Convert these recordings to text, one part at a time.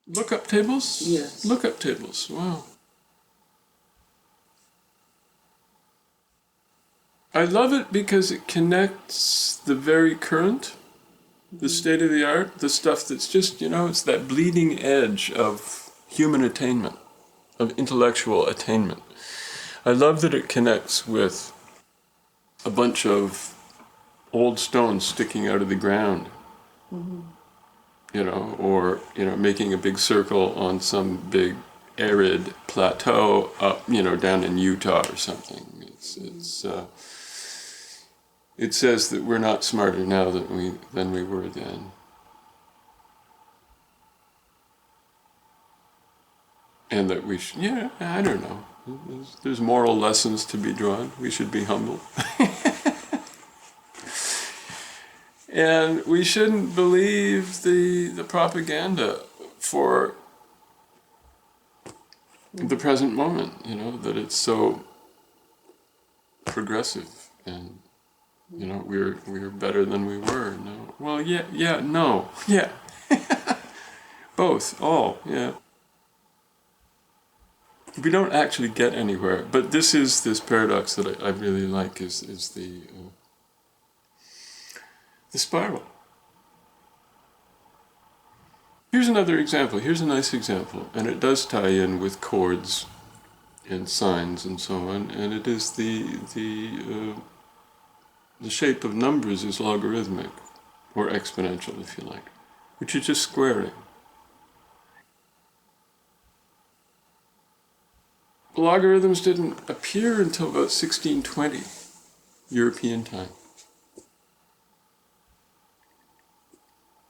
Lookup tables? Yes. Lookup tables, wow. I love it because it connects the very current, the state of the art, the stuff that's just, it's that bleeding edge of human attainment, of intellectual attainment. I love that it connects with a bunch of old stones sticking out of the ground, or, making a big circle on some big arid plateau up, down in Utah or something. It says that we're not smarter now than we were then. And that we should, I don't know. There's moral lessons to be drawn. We should be humble. And we shouldn't believe the propaganda for the present moment, that it's so progressive and, we're better than we were. No. Well, no. Yeah. Both, all, yeah. We don't actually get anywhere, but this paradox that I really like is the spiral. Here's another example. Here's a nice example, and it does tie in with chords and signs and so on. And it is the shape of numbers is logarithmic, or exponential, if you like, which is just squaring. Logarithms didn't appear until about 1620 European time.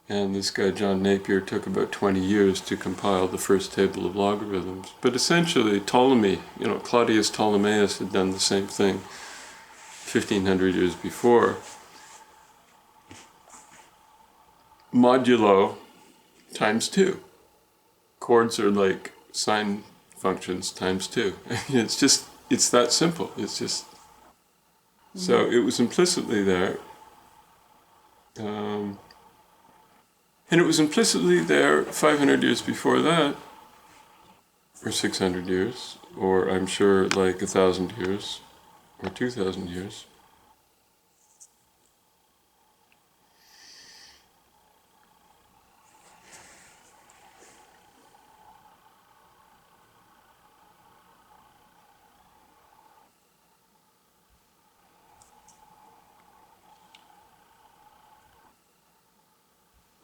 And this guy, John Napier, took about 20 years to compile the first table of logarithms. But essentially, Ptolemy, Claudius Ptolemaeus had done the same thing 1,500 years before. Modulo times 2. Chords are like sine functions times 2. It's that simple. It's just... So it was implicitly there. And it was implicitly there 500 years before that, or 600 years, or I'm sure like 1,000 years, or 2,000 years.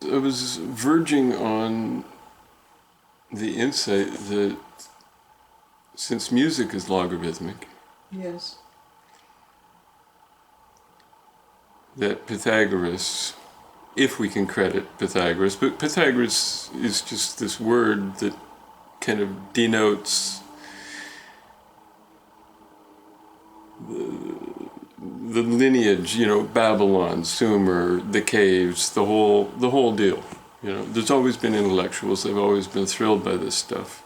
I was verging on the insight that since music is logarithmic, yes, that Pythagoras, if we can credit Pythagoras, but Pythagoras is just this word that kind of denotes the lineage, Babylon, Sumer, the caves, the whole deal. There's always been intellectuals, they've always been thrilled by this stuff.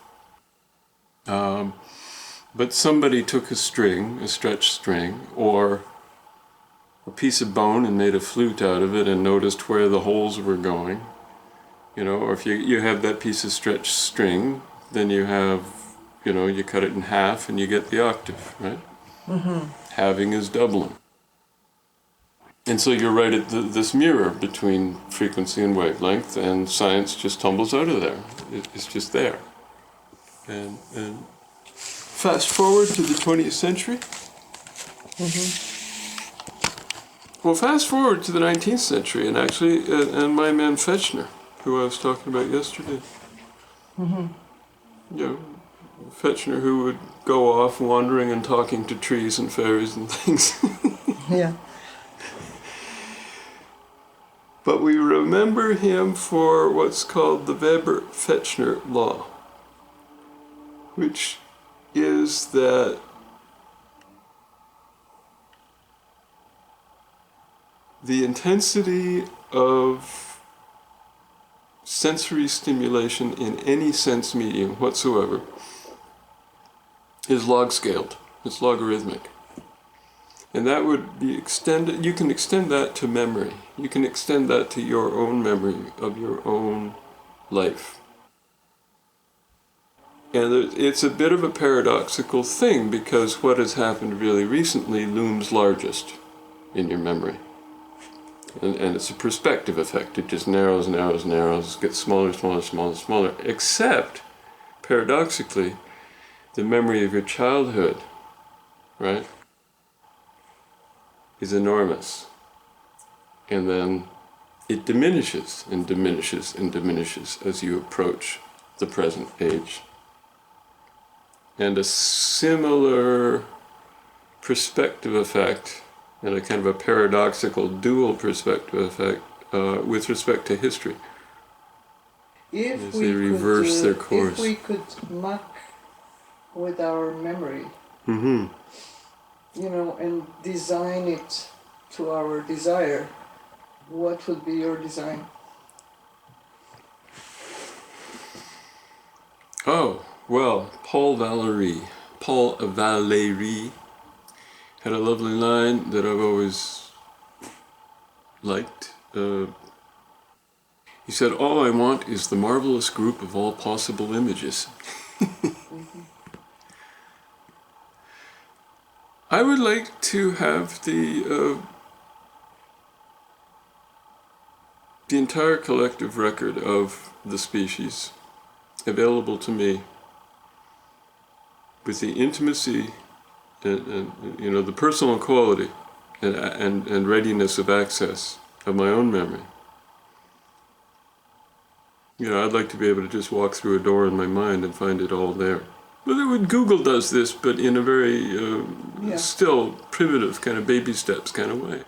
But somebody took a stretched string, or a piece of bone and made a flute out of it and noticed where the holes were going. Or if you have that piece of stretched string, then you have, you cut it in half and you get the octave, right? Mm-hmm. Halving is doubling. And so you're right at this mirror between frequency and wavelength, and science just tumbles out of there. It's just there. And fast forward to the 20th century. Mm-hmm. Well, fast forward to the 19th century, and actually, and my man Fechner, who I was talking about yesterday. Mm-hmm. Fechner, who would go off wandering and talking to trees and fairies and things. Yeah. But we remember him for what's called the Weber-Fechner law, which is that the intensity of sensory stimulation in any sense medium whatsoever is log-scaled. It's logarithmic. And that would be extended, you can extend that to memory. You can extend that to your own memory of your own life. And it's a bit of a paradoxical thing, because what has happened really recently looms largest in your memory. And it's a perspective effect. It just narrows, narrows, narrows, gets smaller, smaller, smaller, smaller. Except, paradoxically, the memory of your childhood, right, is enormous. And then it diminishes and diminishes and diminishes as you approach the present age. And a similar perspective effect, and a kind of a paradoxical dual perspective effect with respect to history. If as they reverse their course. If we could muck with our memory, Mm-hmm. and design it to our desire, what would be your design? Oh, well, Paul Valéry had a lovely line that I've always liked. He said, "All I want is the marvelous group of all possible images." Mm-hmm. I would like to have the entire collective record of the species available to me, with the intimacy and the personal quality and readiness of access of my own memory. I'd like to be able to just walk through a door in my mind and find it all there. But Google does this, but in a very still primitive kind of baby steps kind of way.